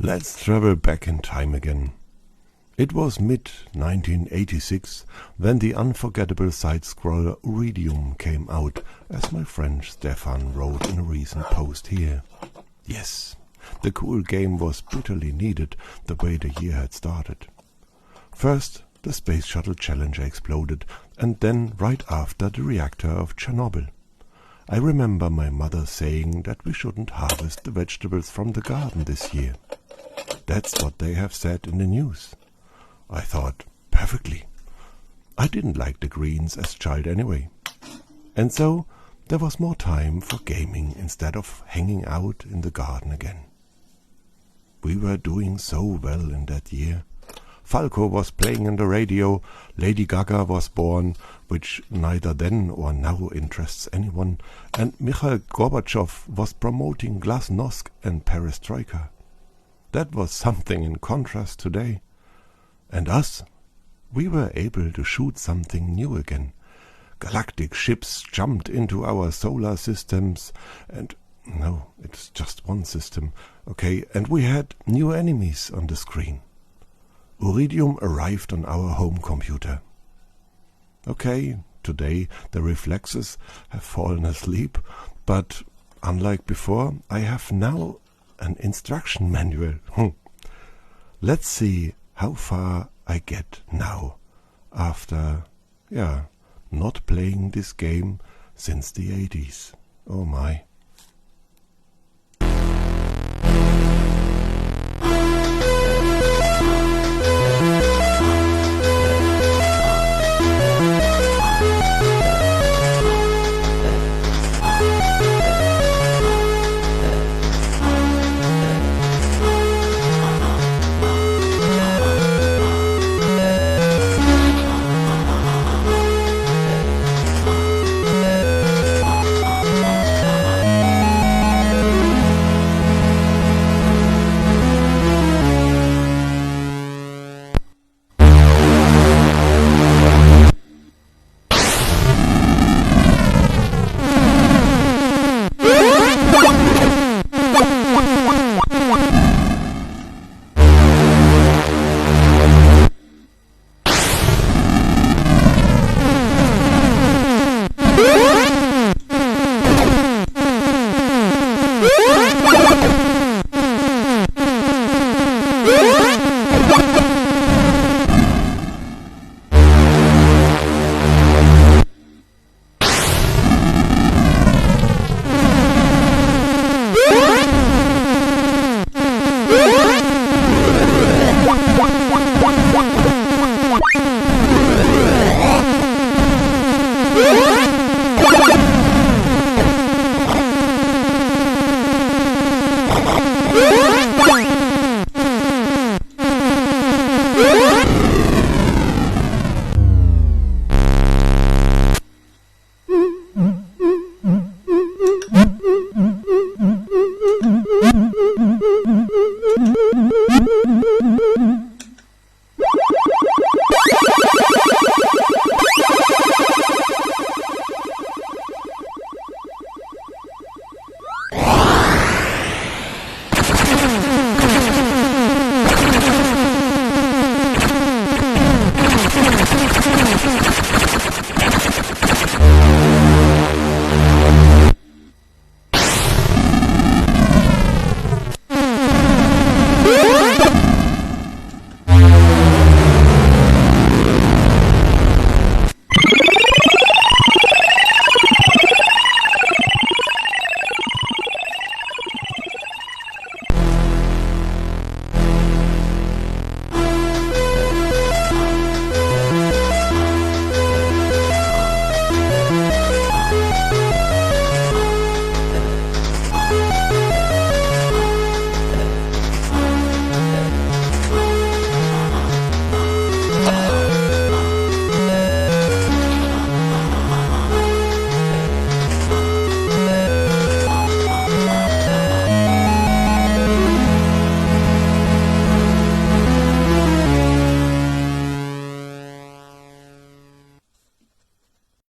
Let's travel back in time again. It was mid-1986 when the unforgettable side-scroller Uridium came out, as my friend Stephan wrote in a recent post here. Yes, the cool game was bitterly needed the way the year had started. First, the Space Shuttle Challenger exploded, and then right after the reactor of Chernobyl. I remember my mother saying that we shouldn't harvest the vegetables from the garden this year. That's what they have said in the news. I thought, perfectly. I didn't like the greens as a child anyway. And so there was more time for gaming instead of hanging out in the garden again. We were doing so well in that year. Falco was playing on the radio, Lady Gaga was born, which neither then or now interests anyone, and Mikhail Gorbachev was promoting glasnost and perestroika. That was something in contrast today. And us? We were able to shoot something new again. Galactic ships jumped into our solar systems, and no, it's just one system, okay, and we had new enemies on the screen. Uridium arrived on our home computer. Okay, today the reflexes have fallen asleep, but unlike before, I have now an instruction manual. Let's see how far I get now after, not playing this game since the 80s. Oh my.